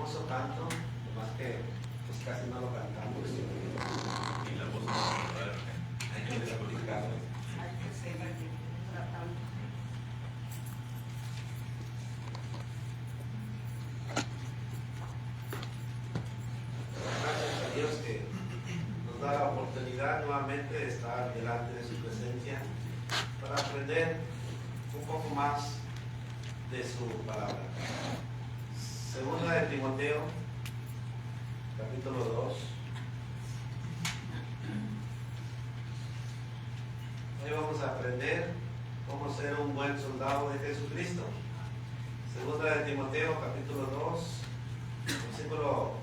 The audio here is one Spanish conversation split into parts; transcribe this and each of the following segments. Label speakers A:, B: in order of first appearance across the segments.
A: hermoso canto, más que pues casi no lo cantamos.
B: Y la voz no
A: hay que explicarlo.
C: Hay que seguir tratando.
A: Gracias a Dios que nos da la oportunidad nuevamente de estar delante de su presencia para aprender un poco más de su palabra. Segunda de Timoteo, capítulo 2. Hoy vamos a aprender cómo ser un buen soldado de Jesucristo. Segunda de Timoteo, capítulo 2, versículo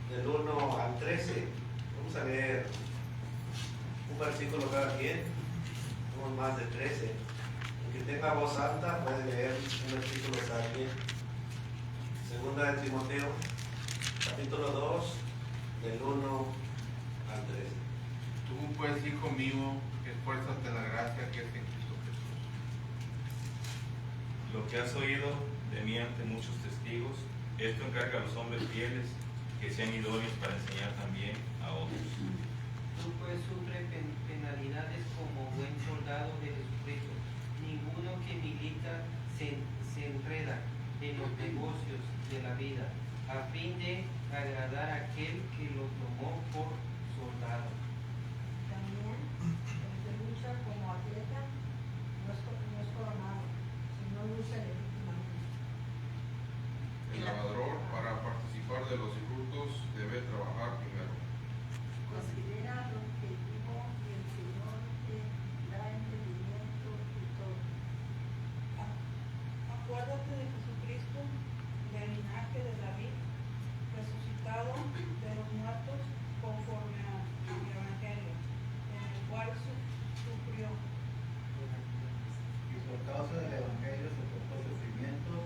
A: del 1 al 13. Vamos a leer un versículo cada quien, somos más de 13. El que tenga voz alta puede leer un versículo cada quien. Segunda de Timoteo, capítulo 2, del 1 al 13.
D: Tú pues, hijo mío, esfuérzate en la gracia que es en Cristo Jesús.
B: Lo que has oído de mí ante muchos testigos, esto encarga a los hombres fieles que sean idóneos para enseñar también a otros.
E: Tú pues sufre penalidades como buen soldado de Jesucristo. Ninguno que milita se enreda en los negocios de la vida, a fin de agradar a aquel que lo tomó por soldado.
C: También el que lucha como atleta no es coronado, sino lucha legítimamente.
D: El lavador, para participar de los frutos, debe trabajar primero.
C: Considera lo que digo y el Señor te da entendimiento y todo.
F: Acuérdate de Jesucristo, del linaje de David, resucitado de los muertos conforme a mi evangelio, en el cual sufrió.
G: Y por causa del Evangelio soportó sufrimiento,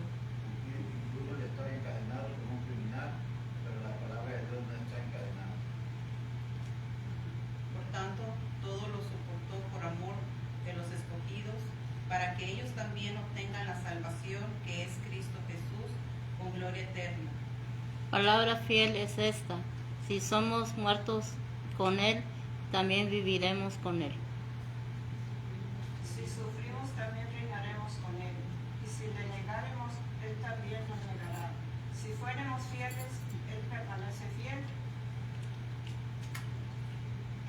G: incluso le está encadenado como un criminal, pero la palabra de Dios no está encadenada.
H: Por tanto, todo lo soportó por amor de los escogidos, para que ellos también obtengan la salvación que es Cristo Jesús, con gloria eterna.
I: Palabra fiel es esta: si somos muertos con Él, también viviremos con Él.
F: Si sufrimos, también reinaremos con Él. Y si le negaremos, Él también nos negará. Si fuéramos fieles, Él permanece fiel.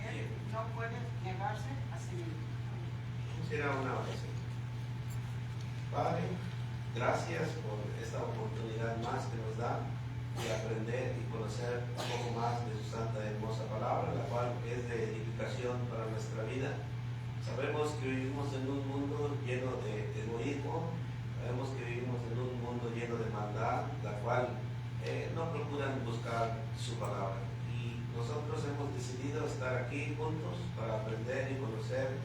F: Él no puede negarse a sí mismo.
A: Será una oración. Padre, gracias por esta oportunidad más que nos da de aprender y conocer un poco más de su santa y hermosa palabra, la cual es de edificación para nuestra vida. Sabemos que vivimos en un mundo lleno de egoísmo, sabemos que vivimos en un mundo lleno de maldad, la cual no procuran buscar su palabra. Y nosotros hemos decidido estar aquí juntos para aprender y conocer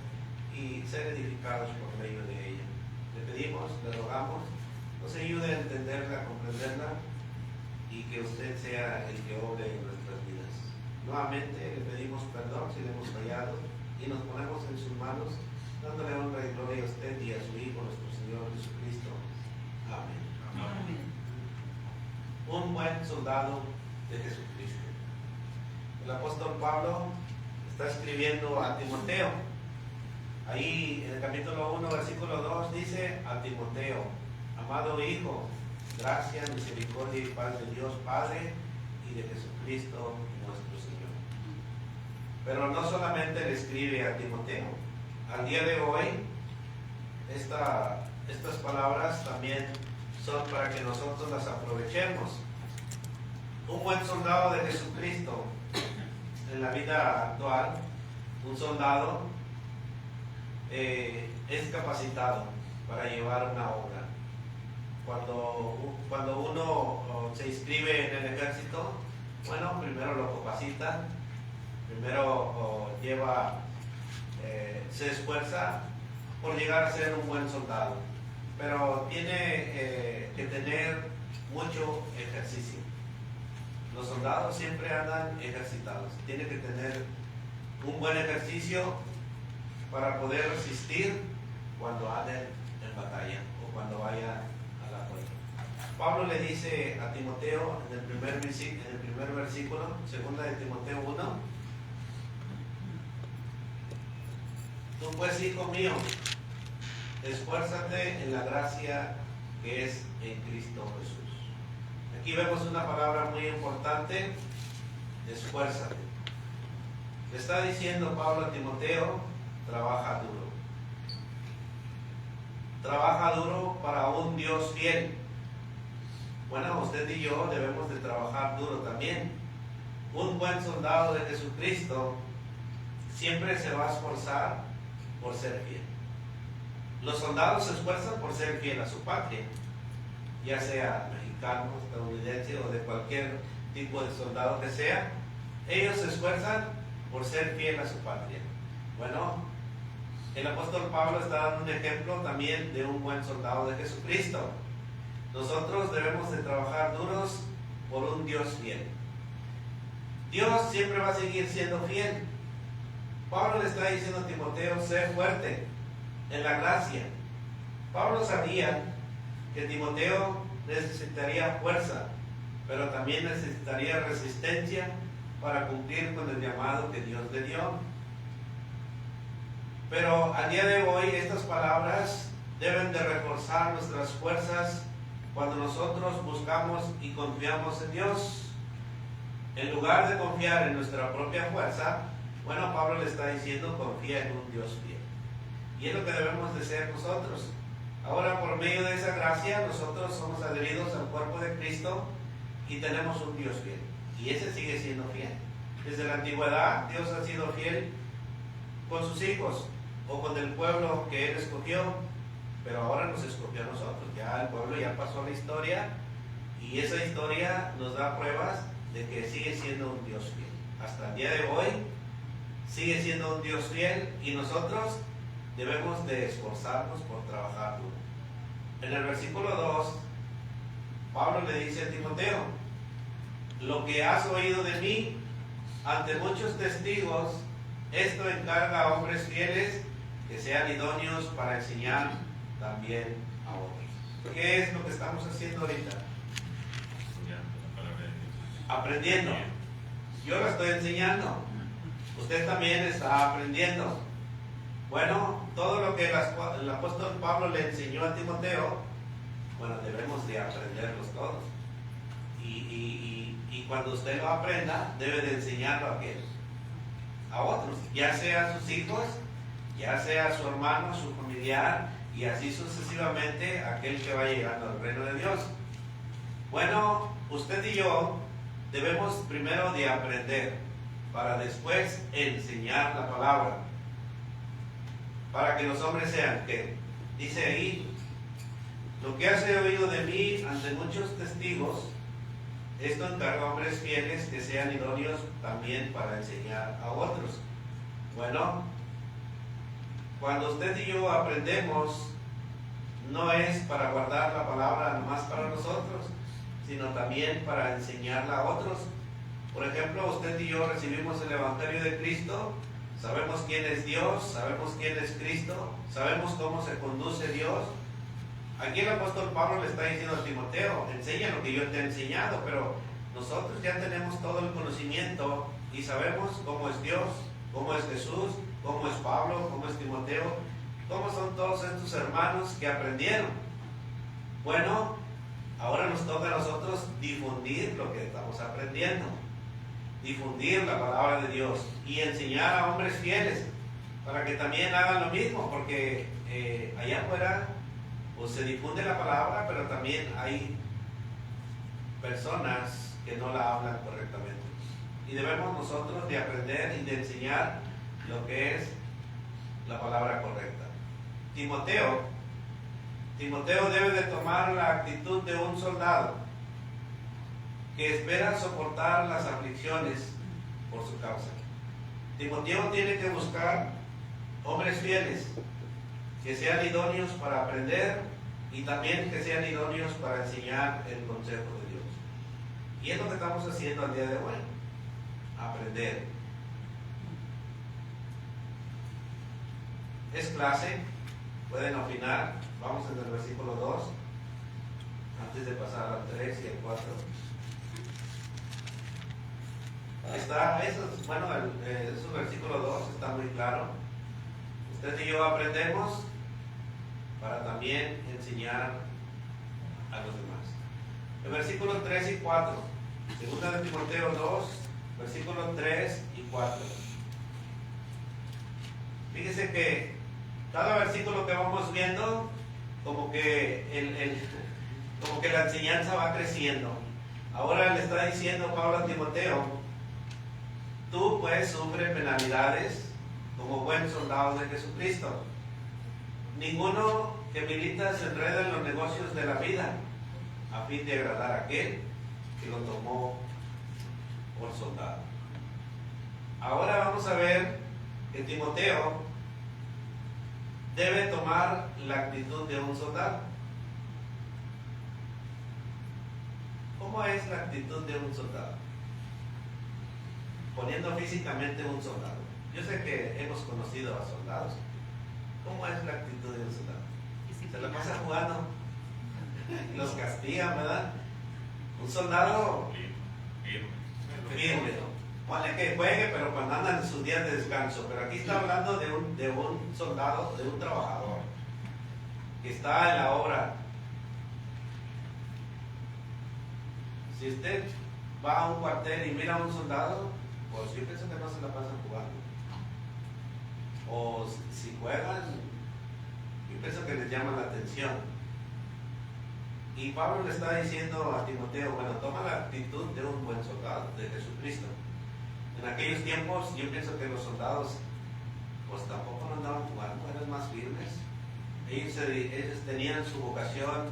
A: y ser edificados por medio de ella. Le pedimos, le rogamos, nos ayude a entenderla, a comprenderla y que usted sea el que obre en nuestras vidas. Nuevamente le pedimos perdón si le hemos fallado y nos ponemos en sus manos, dándole honra y gloria a usted y a su Hijo, nuestro Señor Jesucristo. Amén.
H: Amén.
A: Un buen soldado de Jesucristo. El apóstol Pablo está escribiendo a Timoteo. Ahí en el capítulo 1, versículo 2 dice: a Timoteo, amado hijo, gracia, misericordia y paz de Dios Padre y de Jesucristo nuestro Señor. Pero no solamente le escribe a Timoteo. Al día de hoy, estas palabras también son para que nosotros las aprovechemos. Un buen soldado de Jesucristo en la vida actual, un soldado es capacitado para llevar una obra. Cuando uno se inscribe en el ejército, bueno, primero lo capacitan, primero se esfuerza por llegar a ser un buen soldado, pero tiene que tener mucho ejercicio. Los soldados siempre andan ejercitados, tiene que tener un buen ejercicio para poder resistir cuando anden en batalla o cuando vaya a la guerra. Pablo le dice a Timoteo en el primer versículo, 2 de Timoteo 1, tú pues, hijo mío, esfuérzate en la gracia que es en Cristo Jesús. Aquí vemos una palabra muy importante, esfuérzate. Le está diciendo Pablo a Timoteo, trabaja duro. Trabaja duro para un Dios fiel. Bueno, usted y yo debemos de trabajar duro también. Un buen soldado de Jesucristo siempre se va a esforzar por ser fiel. Los soldados se esfuerzan por ser fiel a su patria, ya sea mexicano, estadounidense o de cualquier tipo de soldado que sea. Ellos se esfuerzan por ser fiel a su patria. Bueno, el apóstol Pablo está dando un ejemplo también de un buen soldado de Jesucristo. Nosotros debemos de trabajar duros por un Dios fiel. Dios siempre va a seguir siendo fiel. Pablo le está diciendo a Timoteo, sé fuerte en la gracia. Pablo sabía que Timoteo necesitaría fuerza, pero también necesitaría resistencia para cumplir con el llamado que Dios le dio. Pero al día de hoy estas palabras deben de reforzar nuestras fuerzas cuando nosotros buscamos y confiamos en Dios. En lugar de confiar en nuestra propia fuerza, bueno, Pablo le está diciendo, confía en un Dios fiel. Y es lo que debemos de ser nosotros. Ahora, por medio de esa gracia, nosotros somos adheridos al cuerpo de Cristo y tenemos un Dios fiel. Y ese sigue siendo fiel. Desde la antigüedad, Dios ha sido fiel con sus hijos o con el pueblo que Él escogió, pero ahora nos escogió a nosotros. Ya el pueblo ya pasó a la historia y esa historia nos da pruebas de que sigue siendo un Dios fiel. Hasta el día de hoy sigue siendo un Dios fiel y nosotros debemos de esforzarnos por trabajar duro. En el versículo 2, Pablo le dice a Timoteo, lo que has oído de mí ante muchos testigos, esto encarga a hombres fieles que sean idóneos para enseñar también a otros. ¿Qué es lo que estamos haciendo ahorita? Aprendiendo. Yo lo estoy enseñando. Usted también está aprendiendo. Bueno, todo lo que el apóstol Pablo le enseñó a Timoteo, bueno, debemos de aprenderlos todos. Y cuando usted lo aprenda, debe de enseñarlo a otros, ya sea a sus hijos, ya sea a su hermano, a su familiar, y así sucesivamente aquel que va llegando al reino de Dios. Bueno, usted y yo debemos primero de aprender para después enseñar la palabra, para que los hombres sean que dice ahí, lo que has oído de mí ante muchos testigos, esto encarga a hombres fieles que sean idóneos también para enseñar a otros. Bueno, cuando usted y yo aprendemos, no es para guardar la palabra nomás para nosotros, sino también para enseñarla a otros. Por ejemplo, usted y yo recibimos el Evangelio de Cristo, sabemos quién es Dios, sabemos quién es Cristo, sabemos cómo se conduce Dios. Aquí el apóstol Pablo le está diciendo a Timoteo, enseña lo que yo te he enseñado, pero nosotros ya tenemos todo el conocimiento y sabemos cómo es Dios, cómo es Jesús, cómo es Pablo, cómo es Timoteo, cómo son todos estos hermanos que aprendieron. Bueno, ahora nos toca a nosotros difundir lo que estamos aprendiendo, difundir la palabra de Dios y enseñar a hombres fieles para que también hagan lo mismo, porque allá afuera pues se difunde la palabra, pero también hay personas que no la hablan correctamente. Y debemos nosotros de aprender y de enseñar lo que es la palabra correcta. Timoteo debe de tomar la actitud de un soldado que espera soportar las aflicciones por su causa. Timoteo tiene que buscar hombres fieles que sean idóneos para aprender y también que sean idóneos para enseñar el consejo de Dios. Y es lo que estamos haciendo al día de hoy, aprender. Es clase, pueden opinar, vamos en el versículo 2. antes de pasar al 3 y al 4. Está, esos versículo 2 está muy claro. Usted y yo aprendemos para también enseñar a los demás. El versículo 3 y 4, segunda de Timoteo 2, versículos 3 y 4. Fíjese que cada versículo que vamos viendo, como que como que la enseñanza va creciendo. Ahora le está diciendo Pablo a Timoteo: tú pues sufre penalidades como buen soldado de Jesucristo. Ninguno que milita se enreda en los negocios de la vida a fin de agradar a aquel que lo tomó por soldado. Ahora vamos a ver que Timoteo debe tomar la actitud de un soldado. ¿Cómo es la actitud de un soldado? Poniendo físicamente un soldado. Yo sé que hemos conocido a soldados. ¿Cómo es la actitud de un soldado? Se la pasa jugando. Los castigan, ¿verdad? Un soldado firme. Vale, que juegue, pero cuando andan en sus días de descanso. Pero aquí está hablando de un soldado, de un trabajador que está en la obra. Si usted va a un cuartel y mira a un soldado, pues yo pienso que no se la pasan jugando. O si juegan, yo pienso que les llama la atención. Y Pablo le está diciendo a Timoteo: bueno, toma la actitud de un buen soldado de Jesucristo. En aquellos tiempos yo pienso que los soldados pues tampoco no andaban jugando, eran más firmes. Ellos tenían su vocación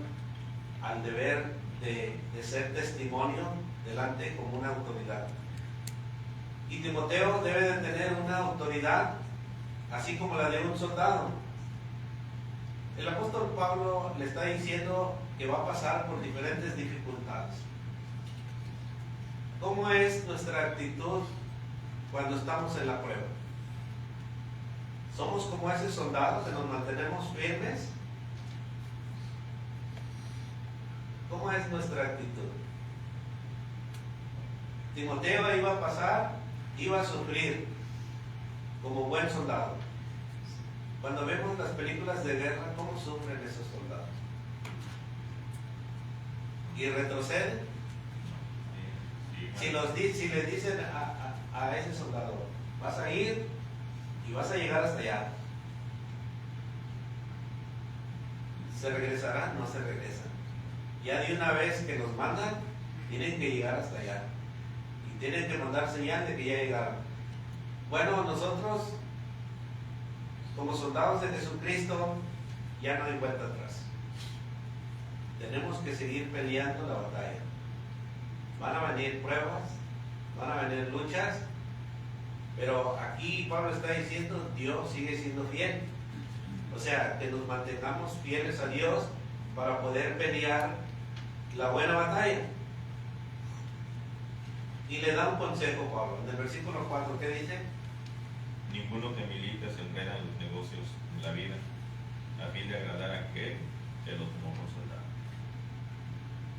A: al deber de ser testimonio delante como una autoridad. Y Timoteo debe de tener una autoridad así como la de un soldado. El apóstol Pablo le está diciendo que va a pasar por diferentes dificultades. ¿Cómo es nuestra actitud cuando estamos en la prueba? ¿Somos como ese soldado que nos mantenemos firmes? ¿Cómo es nuestra actitud? Timoteo iba a pasar, iba a sufrir como buen soldado. Cuando vemos las películas de guerra, ¿cómo sufren esos soldados? Y retroceden. Si le dicen a ese soldado: vas a ir y vas a llegar hasta allá, ¿se regresarán? No se regresan. Ya de una vez que los mandan, tienen que llegar hasta allá y tienen que mandar señal de que ya llegaron. Bueno, nosotros como soldados de Jesucristo ya no hay vuelta atrás. Tenemos que seguir peleando la batalla. Van a venir pruebas, van a venir luchas, pero aquí Pablo está diciendo: Dios sigue siendo fiel. O sea, que nos mantengamos fieles a Dios para poder pelear la buena batalla. Y le da un consejo Pablo en el versículo 4. ¿Qué dice?
B: Ninguno que milita se enreda en los negocios de la vida a fin de agradar a aquel que lo tomó por soldado.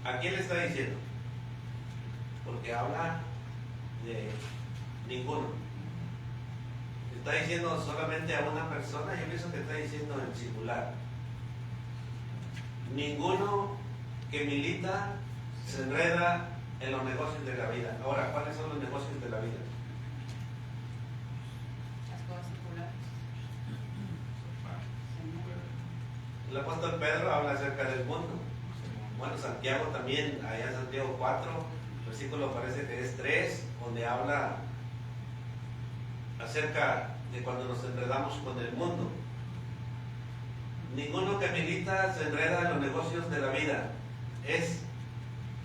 A: ¿A quién le está diciendo? Porque habla de ninguno. ¿Está diciendo solamente a una persona? Yo pienso que está diciendo en singular. Ninguno que milita se enreda en los negocios de la vida. Ahora, ¿cuáles son los negocios de la vida?
H: Las cosas seculares.
A: El apóstol Pedro habla acerca del mundo. Bueno, Santiago también, allá en Santiago 4, versículo parece que es 3, donde habla acerca de cuando nos enredamos con el mundo. Ninguno que milita se enreda en los negocios de la vida.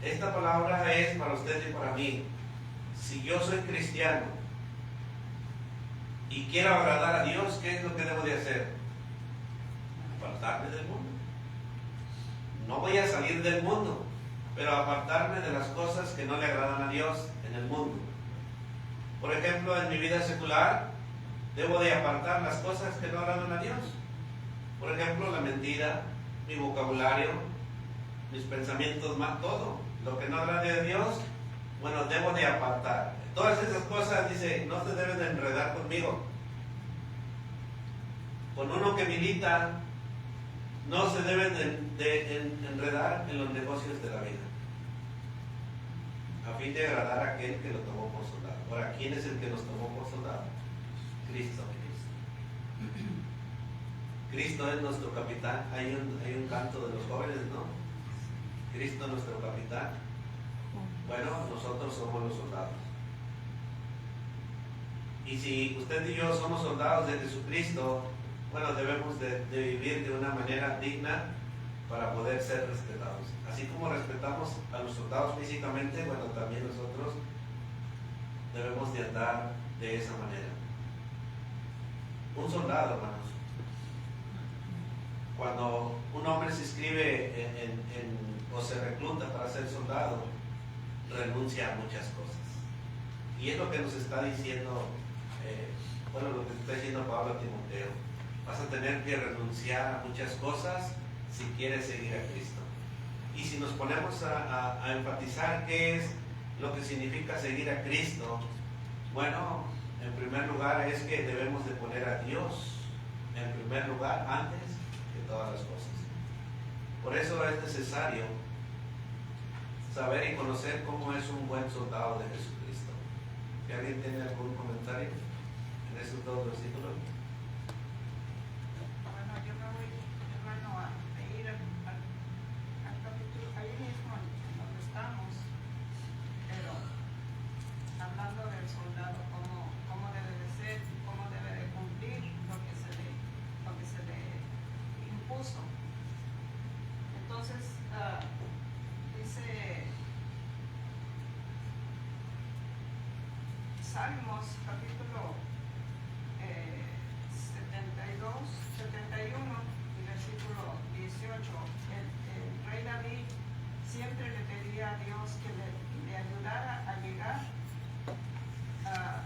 A: Esta palabra es para usted y para mí. Si yo soy cristiano y quiero agradar a Dios, ¿qué es lo que debo de hacer? Apartarme del mundo. No voy a salir del mundo, pero apartarme de las cosas que no le agradan a Dios en el mundo. Por ejemplo, en mi vida secular, debo de apartar las cosas que no agradan a Dios. Por ejemplo, la mentira, mi vocabulario, mis pensamientos mal, todo. Lo que no agrade a Dios, bueno, debo de apartar. Todas esas cosas, dice, no se deben de enredar conmigo. Con uno que milita, no se deben de enredar en los negocios de la vida, a fin de agradar a aquel que lo tomó por soldado. Ahora, ¿quién es el que nos tomó por soldado? Cristo. Cristo es nuestro capitán. Hay un canto de los jóvenes, ¿no? Cristo es nuestro capitán. Bueno, nosotros somos los soldados. Y si usted y yo somos soldados de Jesucristo, bueno, debemos de vivir de una manera digna para poder ser respetados. Así como respetamos a los soldados físicamente, bueno, también nosotros debemos de andar de esa manera. Un soldado, hermanos, cuando un hombre se inscribe o se recluta para ser soldado, renuncia a muchas cosas. Y es lo que nos está diciendo, lo que está diciendo Pablo a Timoteo. Vas a tener que renunciar a muchas cosas si quieres seguir a Cristo. Y si nos ponemos a enfatizar qué es lo que significa seguir a Cristo, bueno, en primer lugar es que debemos de poner a Dios en primer lugar antes que todas las cosas. Por eso es necesario saber y conocer cómo es un buen soldado de Jesucristo. ¿Si alguien tiene algún comentario en esos dos versículos?
F: Bueno, yo me voy, hermano, a ir al capítulo, ahí mismo en donde estamos, pero hablando del soldado, cómo debe de ser, cómo debe de cumplir lo que se le impuso. Entonces, dice Salmos capítulo 71 y versículo 18, el rey David siempre le pedía a Dios que le ayudara a llegar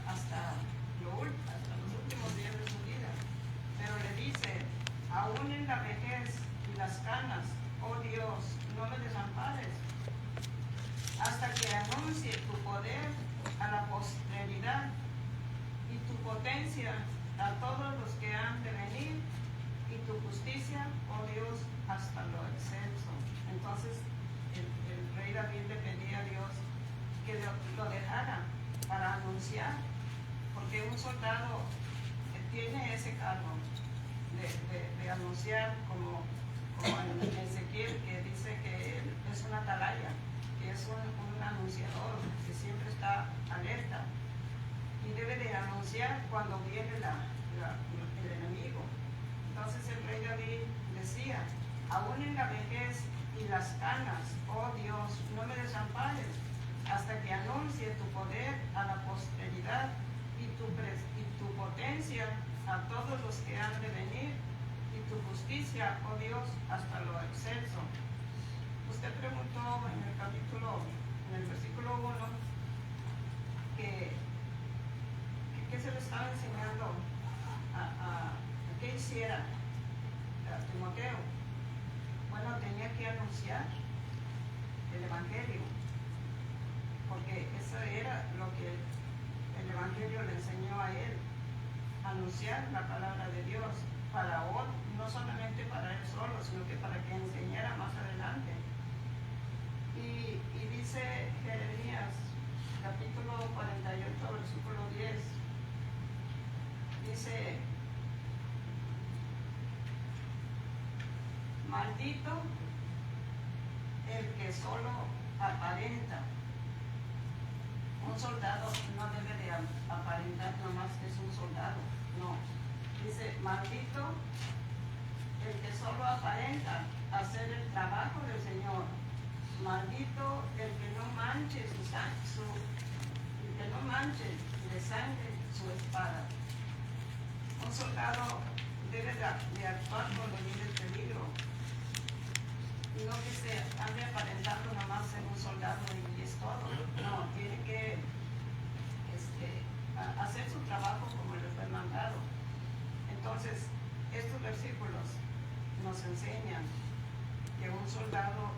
F: hasta los últimos días de su vida. Pero le dice, aún en la vejez y las canas, oh Dios, no me desampares, hasta que anuncie tu poder a la posteridad y tu potencia a todos los que han de venir, y tu justicia, oh Dios, hasta lo excelso. Entonces el rey David le pedía a Dios que lo dejara para anunciar, porque un soldado tiene ese cargo de anunciar, como en Ezequiel, que dice que él es una atalaya, que es un anunciador, que siempre está alerta y debe de anunciar cuando viene el enemigo. Entonces el rey David decía, aún en la vejez y las canas, oh Dios, no me desampares, hasta que anuncie tu poder a la posteridad y tu potencia a todos los que han de venir, y tu justicia, oh Dios, hasta lo excelso. Usted preguntó en el versículo 1, que se le estaba enseñando a que hiciera a Timoteo. Bueno, tenía que anunciar el Evangelio, porque eso era lo que el Evangelio le enseñó a él, anunciar la palabra de Dios para hoy, no solamente para él solo, sino que para que enseñara más adelante. Y dice Jeremías, capítulo 48, versículo 10, dice, maldito el que solo aparenta. Un soldado no debe de aparentar nomás que es un soldado, no. Dice, maldito el que solo aparenta hacer el trabajo del Señor. Maldito el que no manche de sangre su espada. Un soldado debe de actuar cuando viene el peligro. No que se ande aparentando nomás ser un soldado y es todo. No, tiene que hacer su trabajo como le fue mandado. Entonces, estos versículos nos enseñan que un soldado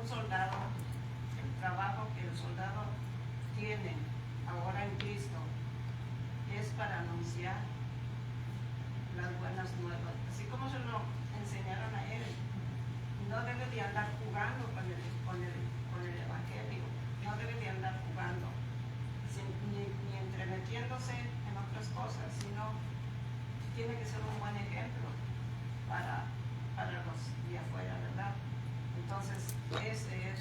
F: soldado, el trabajo que el soldado tiene ahora en Cristo es para anunciar las buenas nuevas, así como se lo enseñaron a él. No debe de andar jugando con el Evangelio, no debe de andar jugando, ni entremetiéndose en otras cosas, sino tiene que ser un buen ejemplo para los de afuera, ¿verdad? Entonces, ese es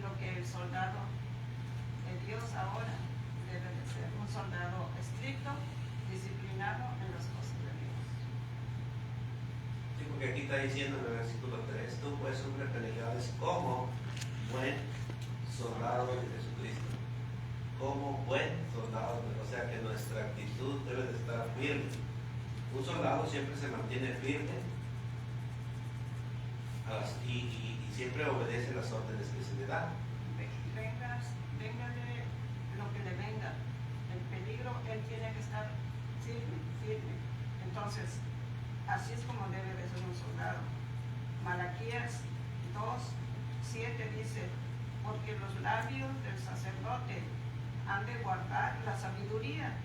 F: lo que el soldado de Dios ahora debe de ser, un soldado estricto, disciplinado en las cosas de Dios.
A: Sí, porque aquí está diciendo en el versículo 3, tú pues sufres penalidades como buen soldado de Jesucristo. Como buen soldado, o sea que nuestra actitud debe de estar firme. Un soldado siempre se mantiene firme y siempre obedece las órdenes que se le dan.
F: Véngale lo que le venga, el peligro, él tiene que estar firme. Entonces, así es como debe de ser un soldado. Malaquías 2:7 dice, porque los labios del sacerdote han de guardar la sabiduría,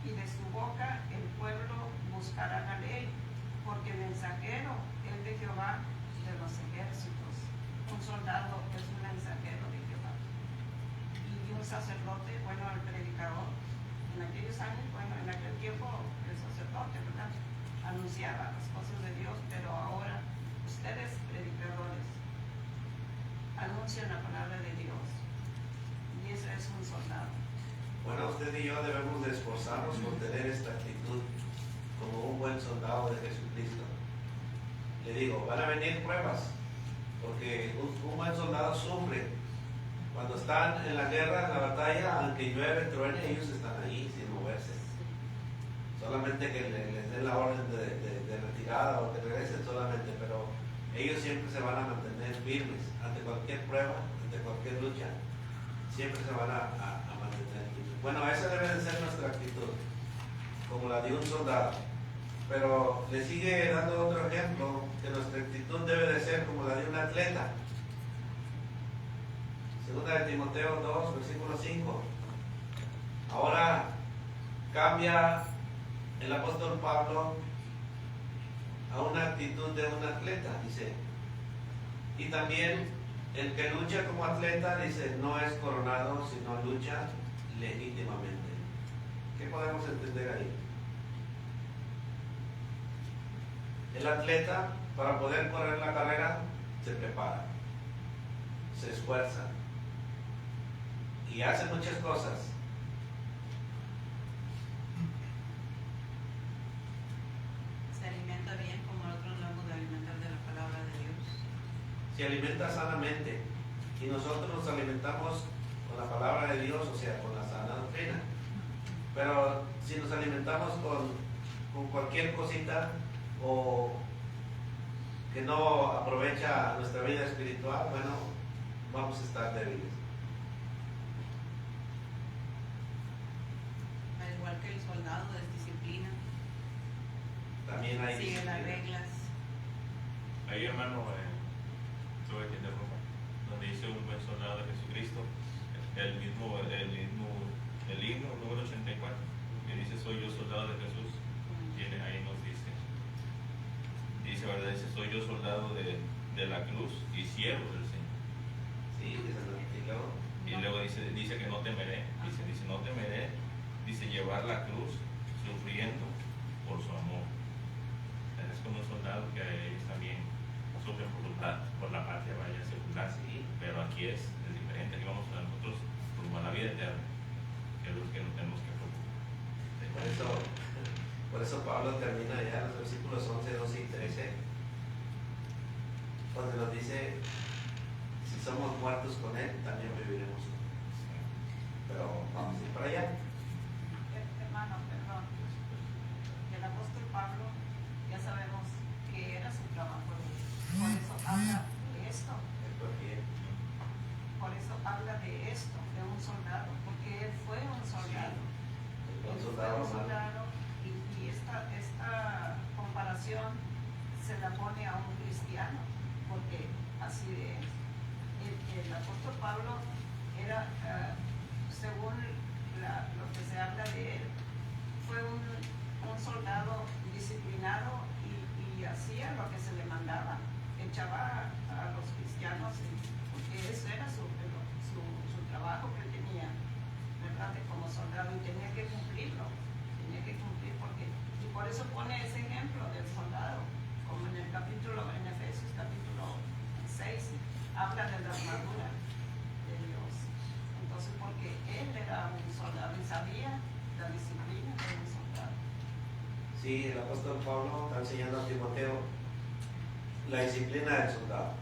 F: y de su boca el pueblo buscará la ley, porque mensajero es de Jehová de los ejércitos. Un soldado es un mensajero de Jehová. Y un sacerdote, bueno, el predicador, en aquellos años, bueno, en aquel tiempo el sacerdote, ¿verdad?, anunciaba las cosas de Dios, pero ahora ustedes, predicadores, anuncian la palabra de Dios. Y ese es un soldado.
A: Bueno, usted y yo debemos de esforzarnos por tener esta actitud como un buen soldado de Jesucristo. Le digo, van a venir pruebas, porque un buen soldado sufre. Cuando están en la guerra, en la batalla, aunque llueve, truene, ellos están ahí sin moverse. Solamente que les den la orden de retirada o que regresen solamente, pero ellos siempre se van a mantener firmes ante cualquier prueba, ante cualquier lucha. Siempre se van a mantener firmes. Bueno, esa debe de ser nuestra actitud, como la de un soldado. Pero le sigue dando otro ejemplo, que nuestra actitud debe de ser como la de un atleta. Segunda de Timoteo 2, versículo 5. Ahora cambia el apóstol Pablo a una actitud de un atleta, dice. Y también el que lucha como atleta, dice, no es coronado, sino lucha legítimamente. ¿Qué podemos entender ahí? El atleta, para poder correr la carrera, se prepara, se esfuerza y hace muchas cosas.
H: Se alimenta bien, como nosotros hablamos de alimentar de la palabra de Dios.
A: Se alimenta sanamente y nosotros nos alimentamos con la palabra de Dios, o sea, con la sana doctrina. Pero si nos alimentamos con cualquier cosita o que no aprovecha nuestra vida espiritual, bueno, vamos a estar débiles.
H: Al igual que el soldado es disciplina,
A: También hay
H: sigue las
A: disciplina.
H: reglas.
B: Ahí, hermano, tuve que interrumpir, donde dice un buen soldado de Jesucristo, el himno número 84, que dice, soy yo soldado de Jesús, ahí nos dice, ¿verdad? Dice, soy yo soldado de la cruz y siervo del Señor.
A: Sí,
B: Y luego dice que no temeré, dice, no temeré, dice, llevar la cruz sufriendo por su amor. Es como un soldado que ellos también sufren por la patria, vaya, secular, sí, pero aquí es diferente, aquí vamos a nosotros rumbo a la vida eterna, que es lo que nos tenemos que preocupar.
A: Por eso Pablo termina ya en los versículos 11, 12 y 13, donde nos dice, si somos muertos con Él, también viviremos con Él. Pero vamos a ir para allá.
F: Hermano, perdón. El apóstol Pablo, ya sabemos que era su trabajo. Por eso habla de esto. Por eso habla de esto, de un soldado, porque él fue un soldado.
A: Un soldado,
F: y esta comparación se la pone a un cristiano.
J: porque así es. El apóstol Pablo era, según lo que se habla de él, fue un soldado disciplinado y hacía lo que se le mandaba, echaba a los cristianos, porque ese era su trabajo que él tenía, ¿verdad? Como soldado, y tenía que cumplir porque, y por eso pone ese ejemplo del soldado, como en Efesios capítulo 6, habla de la armadura de Dios. Entonces, porque él era un soldado y sabía la disciplina de un soldado.
A: Sí, el apóstol Pablo está enseñando a Timoteo la disciplina del soldado.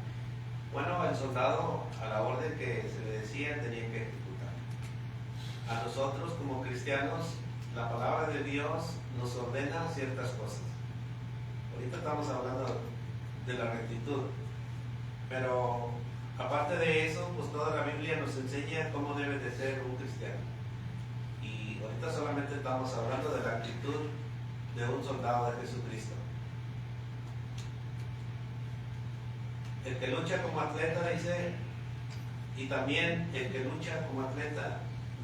A: Bueno, el soldado, a la orden que se le decía, tenía que ejecutar. A nosotros, como cristianos, la palabra de Dios nos ordena ciertas cosas. Ahorita estamos hablando de la rectitud, pero aparte de eso, pues toda la Biblia nos enseña cómo debe de ser un cristiano. Y ahorita solamente estamos hablando de la actitud de un soldado de Jesucristo. El que lucha como atleta, dice, y también el que lucha como atleta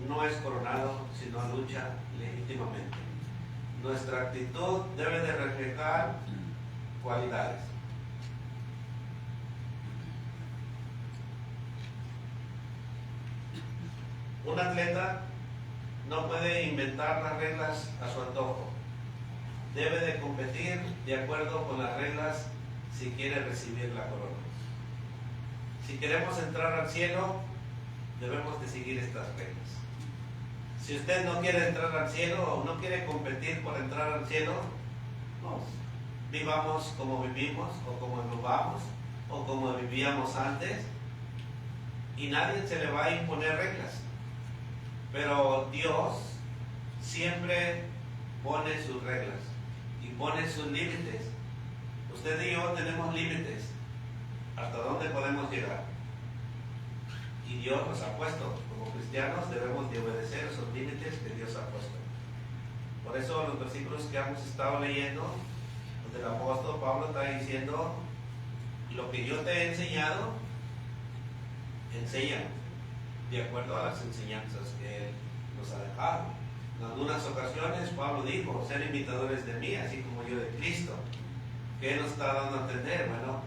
A: no es coronado, sino lucha legítimamente. Nuestra actitud debe de reflejar cualidades. Un atleta no puede inventar las reglas a su antojo. Debe de competir de acuerdo con las reglas si quiere recibir la corona. Si queremos entrar al cielo, debemos de seguir estas reglas. Si usted no quiere entrar al cielo o no quiere competir por entrar al cielo, no, vivamos como vivimos o como nos vamos o como vivíamos antes, y nadie se le va a imponer reglas. Pero Dios siempre pone sus reglas y pone sus límites. Usted y yo tenemos límites hasta dónde podemos llegar, y Dios nos ha puesto. Como cristianos debemos de obedecer esos límites que Dios ha puesto. Por eso los versículos que hemos estado leyendo, donde el apóstol Pablo está diciendo: lo que yo te he enseñado, enséñalo de acuerdo a las enseñanzas que Él nos ha dejado. En algunas ocasiones Pablo dijo: ser imitadores de mí, así como yo de Cristo. ¿Qué nos está dando a entender? Bueno,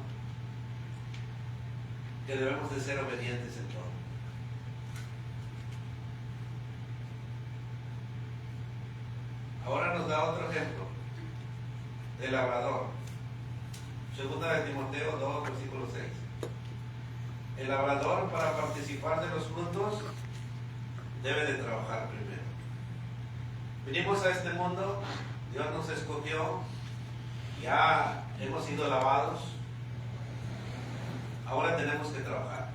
A: que debemos de ser obedientes en todo. Ahora nos da otro ejemplo del labrador. Segunda de Timoteo 2, versículo 6. El labrador, para participar de los frutos, debe de trabajar primero. Vinimos a este mundo, Dios nos escogió, ya hemos sido lavados, ahora tenemos que trabajar.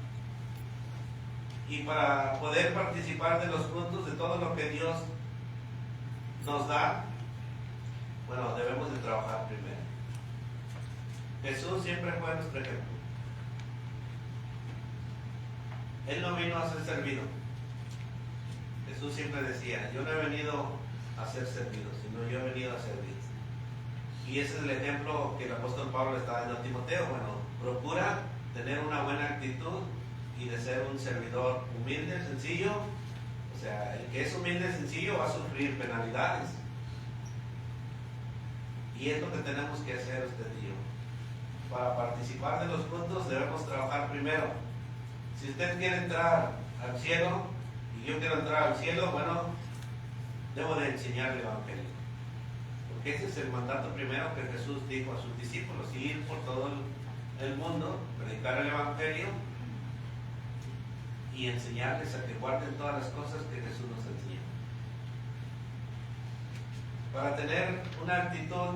A: Y para poder participar de los frutos, de todo lo que Dios nos da, bueno, debemos de trabajar primero. Jesús siempre fue nuestro ejemplo. Él no vino a ser servido. Jesús siempre decía: yo no he venido a ser servido, sino yo he venido a servir. Y ese es el ejemplo que el apóstol Pablo está dando a Timoteo. Bueno, procura tener una buena actitud y de ser un servidor humilde, sencillo. O sea, el que es humilde, sencillo, va a sufrir penalidades. Y es lo que tenemos que hacer usted y yo. Para participar de los frutos debemos trabajar primero. Si usted quiere entrar al cielo y yo quiero entrar al cielo, bueno, debo de enseñar el Evangelio. Porque ese es el mandato primero que Jesús dijo a sus discípulos: ir por todo el mundo, predicar el Evangelio y enseñarles a que guarden todas las cosas que Jesús nos enseñó. Para tener una actitud,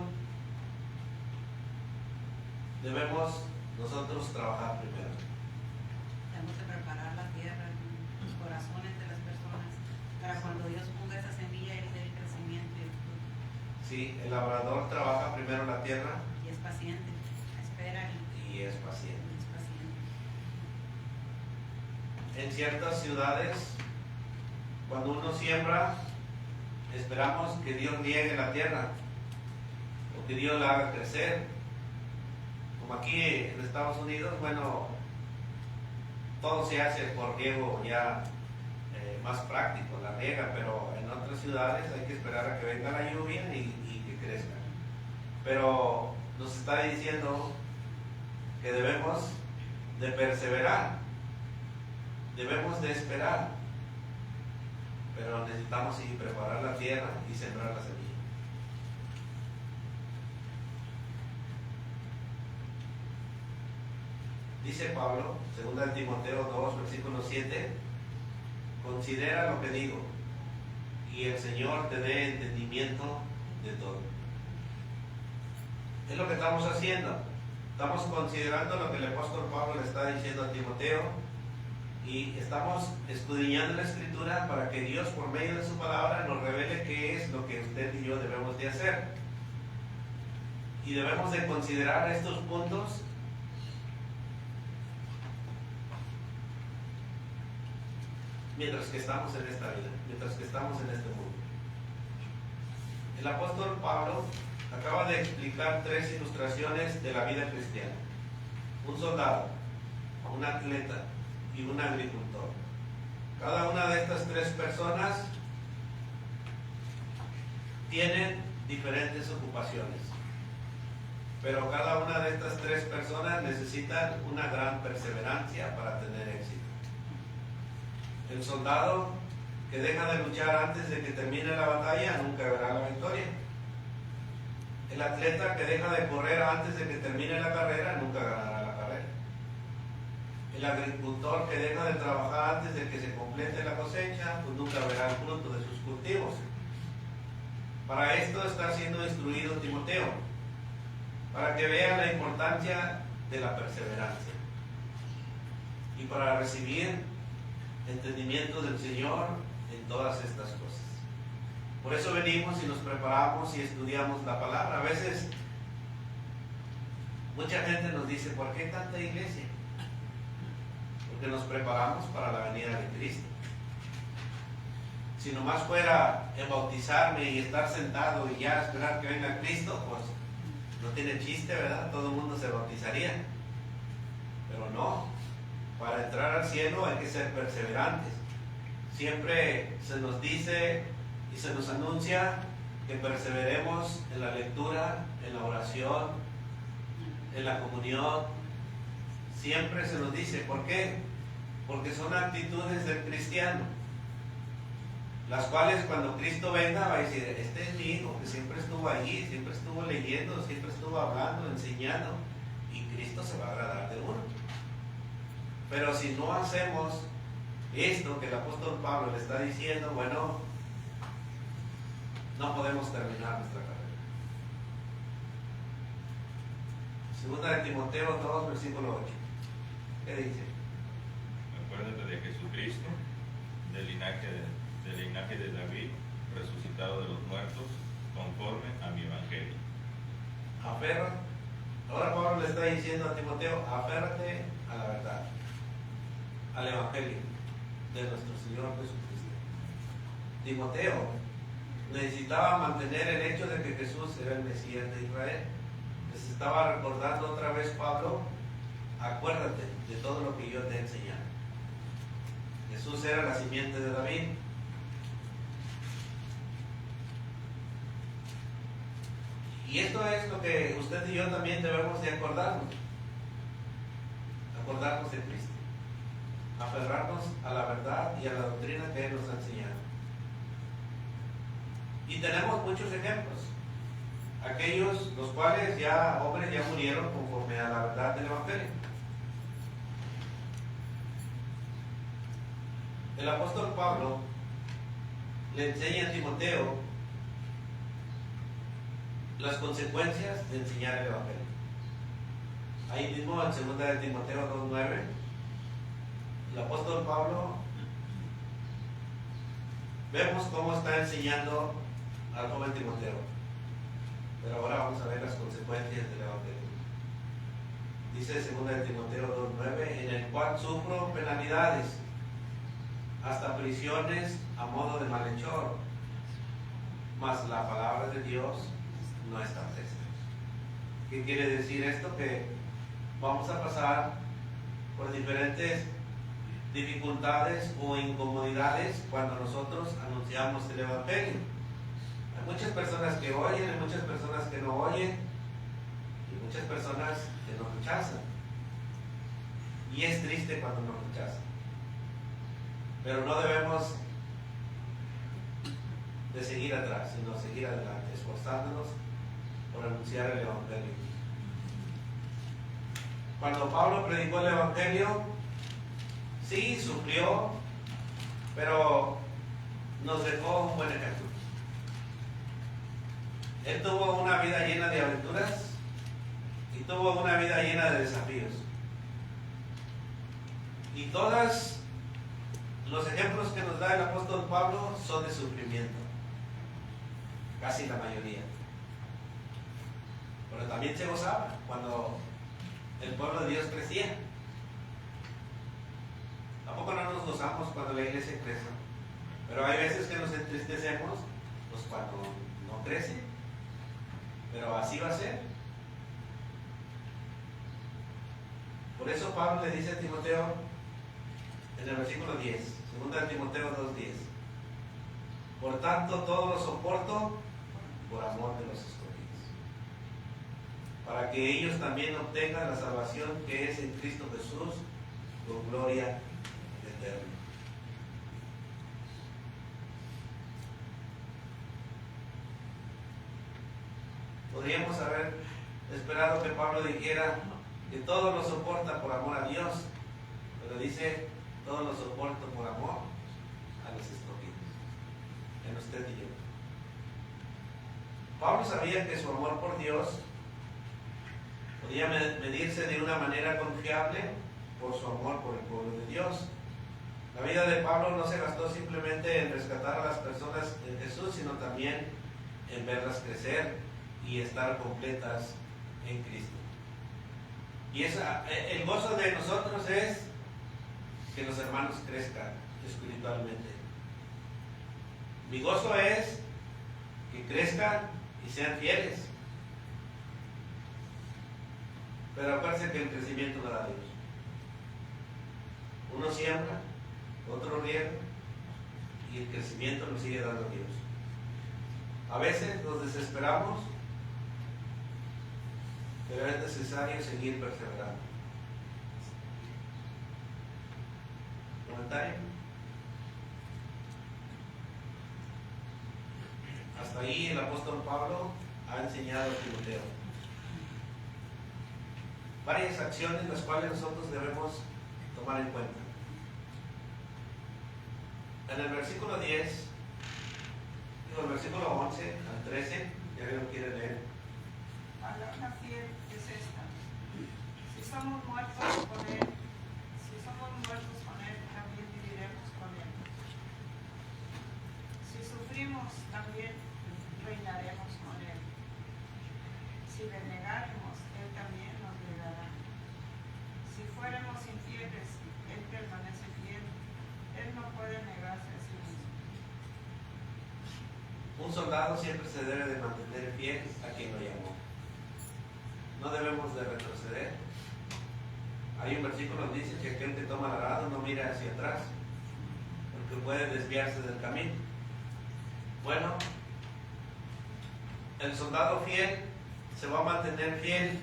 A: debemos nosotros trabajar primero.
H: Tenemos que preparar la tierra, los corazones de las personas, para cuando Dios ponga esa semilla, Él dé el crecimiento y el fruto.
A: Sí, el labrador trabaja primero la tierra
H: Y es paciente, espera
A: y es paciente.
H: es paciente.
A: En ciertas ciudades, cuando uno siembra, esperamos que Dios riegue la tierra o que Dios la haga crecer. Como aquí en Estados Unidos, bueno, todo se hace por riego ya más práctico, la riega, pero en otras ciudades hay que esperar a que venga la lluvia y que crezca. Pero nos está diciendo que debemos de perseverar, debemos de esperar, pero necesitamos sí, preparar la tierra y sembrar la semilla. Dice Pablo, 2 Timoteo 2, versículo 7, considera lo que digo, y el Señor te dé entendimiento de todo. Es lo que estamos haciendo. Estamos considerando lo que el apóstol Pablo le está diciendo a Timoteo y estamos escudriñando la Escritura para que Dios, por medio de su palabra, nos revele qué es lo que usted y yo debemos de hacer. Y debemos de considerar estos puntos mientras que estamos en esta vida, mientras que estamos en este mundo. El apóstol Pablo acaba de explicar 3 ilustraciones de la vida cristiana: un soldado, un atleta y un agricultor. Cada una de estas 3 personas tienen diferentes ocupaciones, pero cada una de estas 3 personas necesitan una gran perseverancia para tener éxito. El soldado que deja de luchar antes de que termine la batalla nunca verá la victoria. El atleta que deja de correr antes de que termine la carrera nunca ganará la carrera. El agricultor que deja de trabajar antes de que se complete la cosecha, pues nunca verá el fruto de sus cultivos. Para esto está siendo instruido Timoteo, para que vea la importancia de la perseverancia y para recibir entendimiento del Señor en todas estas cosas. Por eso venimos y nos preparamos y estudiamos la palabra. A veces mucha gente nos dice, ¿por qué tanta iglesia? Porque nos preparamos para la venida de Cristo. Si nomás fuera en bautizarme y estar sentado y ya esperar que venga Cristo, pues no tiene chiste, ¿verdad? Todo el mundo se bautizaría. Pero no. Para entrar al cielo hay que ser perseverantes. Siempre se nos dice y se nos anuncia que perseveremos en la lectura, en la oración, en la comunión. Siempre se nos dice. ¿Por qué? Porque son actitudes del cristiano, las cuales cuando Cristo venga va a decir, este es mi hijo que siempre estuvo allí, siempre estuvo leyendo, siempre estuvo hablando, enseñando, y Cristo se va a agradar de uno. Pero si no hacemos esto que el apóstol Pablo le está diciendo, bueno, no podemos terminar nuestra carrera. Segunda de Timoteo 2, versículo 8. ¿Qué dice?
B: Acuérdate de Jesucristo, del linaje de David, resucitado de los muertos, conforme a mi evangelio.
A: Aferra. Ahora Pablo le está diciendo a Timoteo, aférrate a la verdad, al evangelio de nuestro Señor Jesucristo. Timoteo necesitaba mantener el hecho de que Jesús era el Mesías de Israel. Les estaba recordando otra vez Pablo, acuérdate de todo lo que yo te he enseñado. Jesús era la simiente de David. Y esto es lo que usted y yo también debemos de acordarnos. Acordarnos de Cristo. Aferrarnos a la verdad y a la doctrina que Él nos ha enseñado. Y tenemos muchos ejemplos. Aquellos los cuales hombres ya murieron conforme a la verdad del Evangelio. El apóstol Pablo le enseña a Timoteo las consecuencias de enseñar el Evangelio. Ahí mismo en 2 de Timoteo 2:9, el apóstol Pablo vemos cómo está enseñando al joven Timoteo. Pero ahora vamos a ver las consecuencias del Evangelio. Dice 2 de Timoteo 2:9, en el cual sufro penalidades, hasta prisiones a modo de malhechor, mas la palabra de Dios no está presa. ¿Qué quiere decir esto? Que vamos a pasar por diferentes dificultades o incomodidades cuando nosotros anunciamos el Evangelio. Hay muchas personas que oyen, hay muchas personas que no oyen y muchas personas que nos rechazan. Y es triste cuando nos rechazan. Pero no debemos de seguir atrás, sino seguir adelante, esforzándonos por anunciar el Evangelio. Cuando Pablo predicó el Evangelio, sí, sufrió, pero nos dejó un buen ejemplo. Él tuvo una vida llena de aventuras y tuvo una vida llena de desafíos. Y todos los ejemplos que nos da el apóstol Pablo son de sufrimiento, casi la mayoría. Pero también se gozaba cuando el pueblo de Dios crecía. Tampoco no nos gozamos cuando la iglesia crece, pero hay veces que nos entristecemos pues cuando no crece, pero así va a ser. Por eso Pablo le dice a Timoteo en el versículo 10, 2 Timoteo 2:10: por tanto todo lo soporto por amor de los escogidos, para que ellos también obtengan la salvación que es en Cristo Jesús con gloria eterna. Podríamos haber esperado que Pablo dijera que todo lo soporta por amor a Dios, pero dice todo lo soporto por amor a los escogidos, en usted y yo. Pablo sabía que su amor por Dios podía medirse de una manera confiable por su amor por el pueblo de Dios. La vida de Pablo no se gastó simplemente en rescatar a las personas en Jesús, sino también en verlas crecer y estar completas en Cristo. Y el gozo de nosotros es que los hermanos crezcan espiritualmente. Mi gozo es que crezcan y sean fieles. Pero acuérdense que el crecimiento lo da Dios. Uno siembra, otro riega, y el crecimiento lo sigue dando Dios. A veces nos desesperamos, pero es necesario seguir perseverando. ¿Comentario? Hasta ahí el apóstol Pablo ha enseñado a Timoteo varias acciones las cuales nosotros debemos tomar en cuenta. En el versículo 10, el versículo 11 al 13, ya que lo quiere leer.
J: Palabra fiel es esta: si somos muertos con Él, también viviremos con Él. Si sufrimos, también reinaremos con Él. Si le negáremos, Él también nos negará. Si fuéramos infieles, Él permanece fiel. Él no puede negarse a sí mismo.
A: Un soldado siempre se debe de mantener fiel a quien lo llamó. No debemos de retroceder. Hay un versículo que dice que aquel que toma el arado no mira hacia atrás, porque puede desviarse del camino. Bueno, el soldado fiel se va a mantener fiel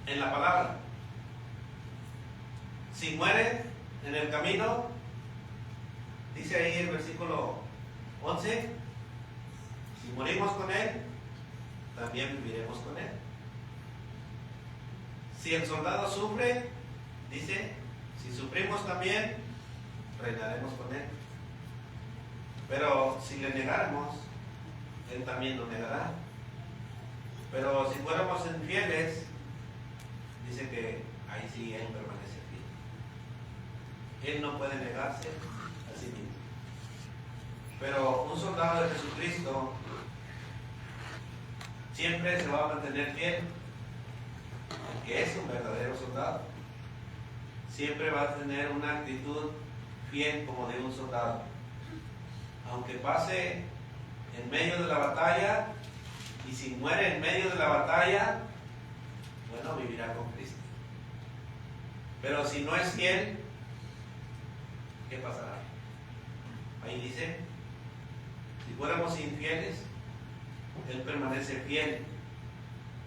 A: en la palabra. Si muere en el camino, dice ahí el versículo 11, si morimos con Él, también viviremos con Él. Si el soldado sufre, dice, si sufrimos también, reinaremos con Él. Pero si le negáramos, Él también nos negará. Pero si fuéramos infieles, dice que ahí sí Él permanece fiel. Él no puede negarse a sí mismo. Pero un soldado de Jesucristo siempre se va a mantener fiel, porque es un verdadero soldado. Siempre va a tener una actitud fiel como de un soldado. Aunque pase en medio de la batalla, y si muere en medio de la batalla, bueno, vivirá con Cristo. Pero si no es fiel, ¿qué pasará? Ahí dice, si fuéramos infieles, Él permanece fiel.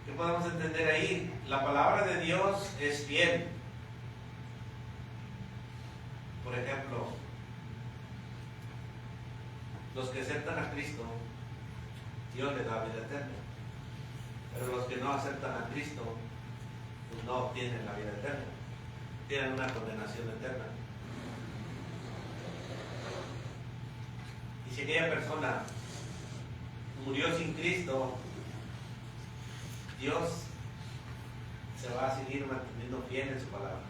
A: ¿Qué podemos entender ahí? La palabra de Dios es fiel. Por ejemplo, los que aceptan a Cristo, Dios les da vida eterna. Pero los que no aceptan a Cristo, pues no obtienen la vida eterna. Tienen una condenación eterna. Y si aquella persona murió sin Cristo, Dios se va a seguir manteniendo fiel en su palabra,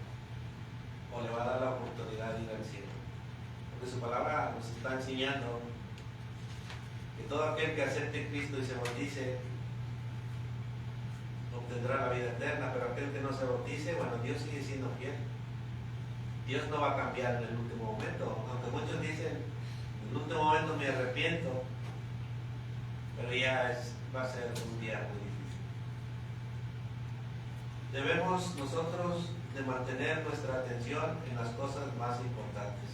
A: o le va a dar la oportunidad de ir al cielo, porque su palabra nos está enseñando que todo aquel que acepte a Cristo y se bautice obtendrá la vida eterna, pero aquel que no se bautice, bueno, Dios sigue siendo fiel. Dios no va a cambiar en el último momento, aunque muchos dicen, en el último momento me arrepiento, pero ya va a ser un día muy difícil. Debemos nosotros de mantener nuestra atención en las cosas más importantes.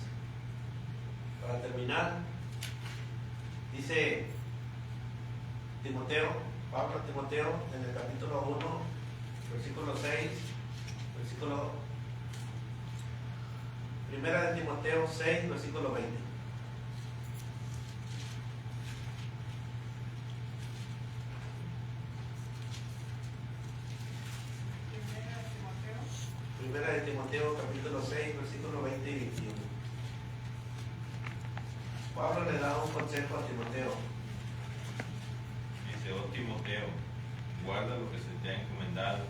A: Para terminar, dice Pablo a Timoteo en el capítulo 1, versículo 6, Primera de Timoteo 6, versículo 20. Primera de Timoteo capítulo 6, versículo 20 y 21. Pablo le da un consejo a Timoteo.
B: Dice, oh Timoteo, guarda lo que se te ha encomendado,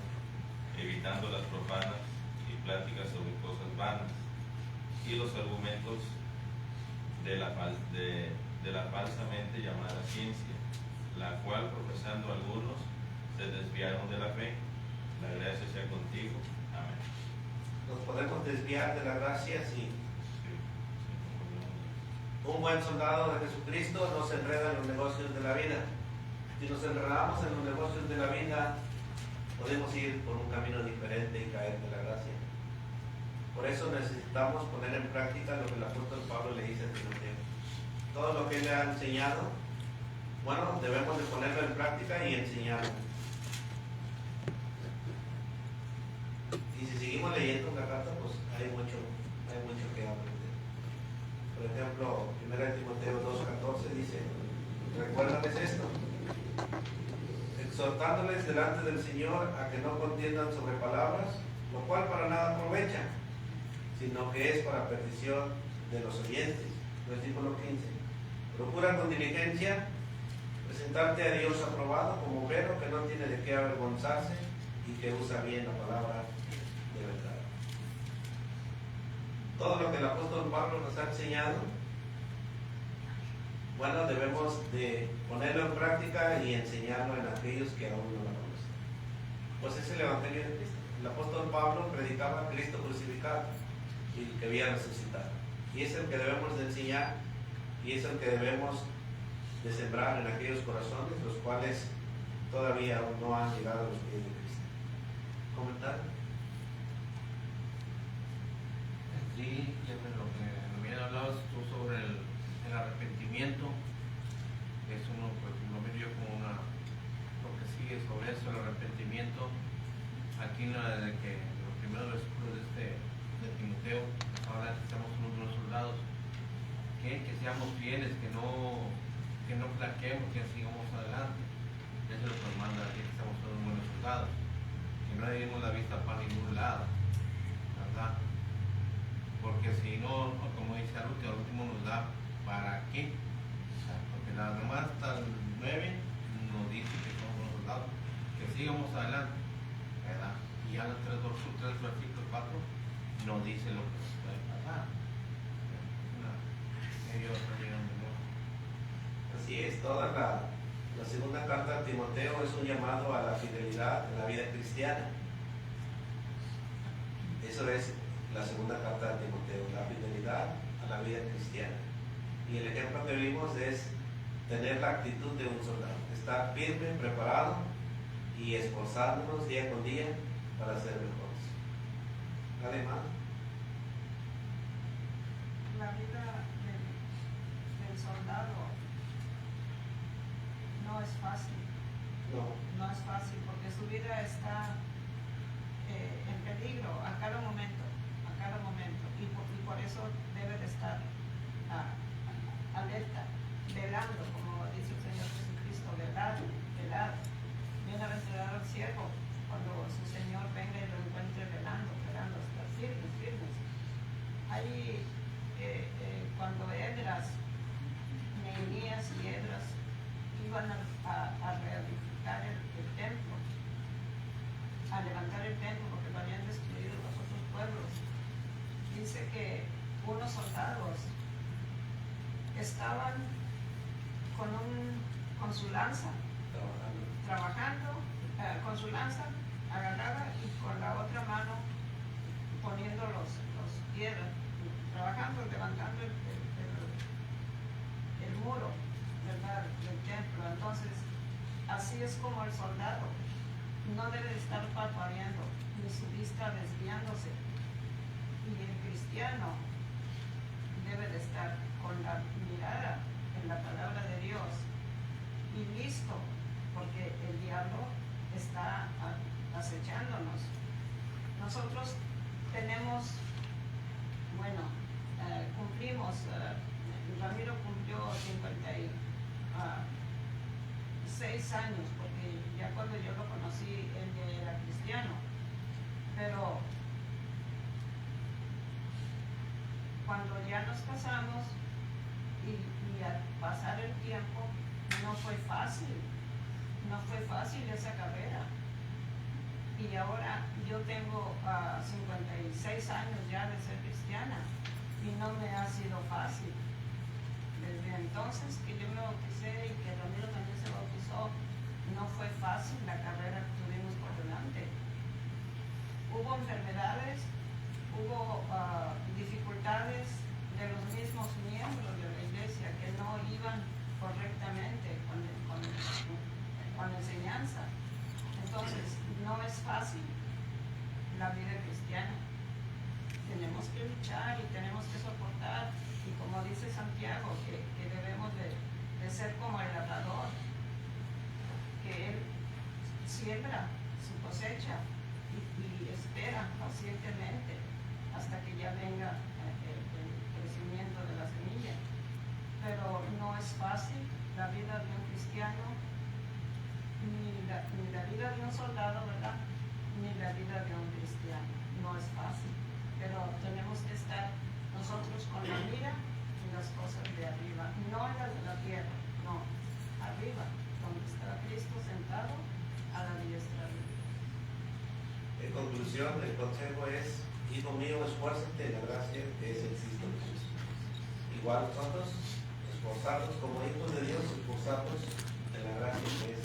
B: evitando las profanas y pláticas sobre cosas vanas y los argumentos de la falsamente llamada ciencia, la cual profesando algunos se desviaron de la fe. La gracia sea contigo. Amén.
A: ¿Nos podemos desviar de la gracia? Sí. Un buen soldado de Jesucristo no se enreda en los negocios de la vida. Si nos enredamos en los negocios de la vida, podemos ir por un camino diferente y caer de la gracia. Por eso necesitamos poner en práctica lo que el apóstol Pablo le dice a Timoteo. Todo lo que él le ha enseñado, bueno, debemos de ponerlo en práctica y enseñarlo. Y si seguimos leyendo la carta, pues hay mucho que aprender. Por ejemplo, 1 Timoteo 2:14 dice, recuérdales esto, exhortándoles delante del Señor a que no contiendan sobre palabras, lo cual para nada aprovecha, sino que es para perdición de los oyentes. Versículo 15. Procura con diligencia presentarte a Dios aprobado como obrero que no tiene de qué avergonzarse y que usa bien la palabra de verdad. Todo lo que el apóstol Pablo nos ha enseñado, bueno, debemos de ponerlo en práctica y enseñarlo en aquellos que aún no lo conocen. Pues es el Evangelio de Cristo. El apóstol Pablo predicaba a Cristo crucificado y que había resucitado. Y es el que debemos de enseñar y es el que debemos de sembrar en aquellos corazones los cuales todavía aún no han llegado a los pies de Cristo. ¿Comentar?
K: Sí, ya lo que me habían hablado tú sobre el arrepentimiento. Es uno, pues lo miro yo como lo que sigue sobre eso, el arrepentimiento. Aquí en los primeros versículos de Timoteo habla que seamos unos buenos soldados, que seamos fieles, que no flaqueemos, que sigamos adelante. Eso es lo que nos manda aquí, que seamos unos buenos soldados, que no le demos la vista para ningún lado, ¿verdad? Porque si no, como dice al último nos da para qué. O sea, porque nada más hasta el 9 nos dice que somos buenos soldados, que sigamos adelante, ¿verdad? Y ya los 3 versículos 4 nos dice lo que nos puede pasar.
A: Así es, toda la segunda carta a Timoteo es un llamado a la fidelidad en la vida cristiana. Eso es la segunda carta de Timoteo, la fidelidad a la vida cristiana. Y el ejemplo que vimos es tener la actitud de un soldado, estar firme, preparado y esforzándonos día con día para ser mejores. Dale, más.
J: La vida del soldado no es fácil.
A: No.
J: No es fácil porque su vida está en peligro a cada momento, y por eso debe de estar alerta, velando, como dice el Señor Jesucristo, velar. Bienaventurado el siervo cuando su Señor venga y lo encuentre velando, estar firmes. Ahí, cuando Nehemías y Esdras iban a reedificar el templo, a levantar el templo porque lo habían destruido los otros pueblos, dice que unos soldados estaban con su lanza, trabajando, con su lanza agarrada y con la otra mano poniendo los piedras, trabajando, levantando el muro, ¿verdad?, del templo. Entonces, así es como el soldado no debe de estar parpadeando ni su vista desviándose, y el cristiano debe de estar con la mirada en la palabra de Dios y listo, porque el diablo está acechándonos. Nosotros tenemos, cumplimos, Ramiro cumplió 56 años, porque ya cuando yo lo conocí él ya era cristiano, pero cuando ya nos casamos y al pasar el tiempo no fue fácil esa carrera. Y ahora yo tengo 56 años ya de ser cristiana y no me ha sido fácil. Desde entonces que yo me bauticé y que Ramiro también se bautizó, no fue fácil la carrera que tuvimos por delante. Hubo enfermedades, hubo dificultades de los mismos miembros de la iglesia que no iban correctamente con la enseñanza. Entonces, no es fácil la vida cristiana. Tenemos que luchar y tenemos que soportar, y como dice Santiago, que debemos de ser como el labrador, que él siembra su cosecha y espera pacientemente hasta que ya venga el crecimiento de la semilla. Pero no es fácil la vida de un cristiano, ni la vida de un soldado, ¿verdad?, ni la vida de un cristiano. No es fácil, pero tenemos que estar nosotros con la mira en las cosas de arriba, no en las de la tierra, no, arriba, donde está Cristo sentado a la diestra de Dios.
A: En conclusión, el consejo es: hijo mío, esfuérzate en la gracia que es en Cristo Jesús. Igual nosotros, esforzarnos como hijos de Dios, esforzarnos en la gracia que es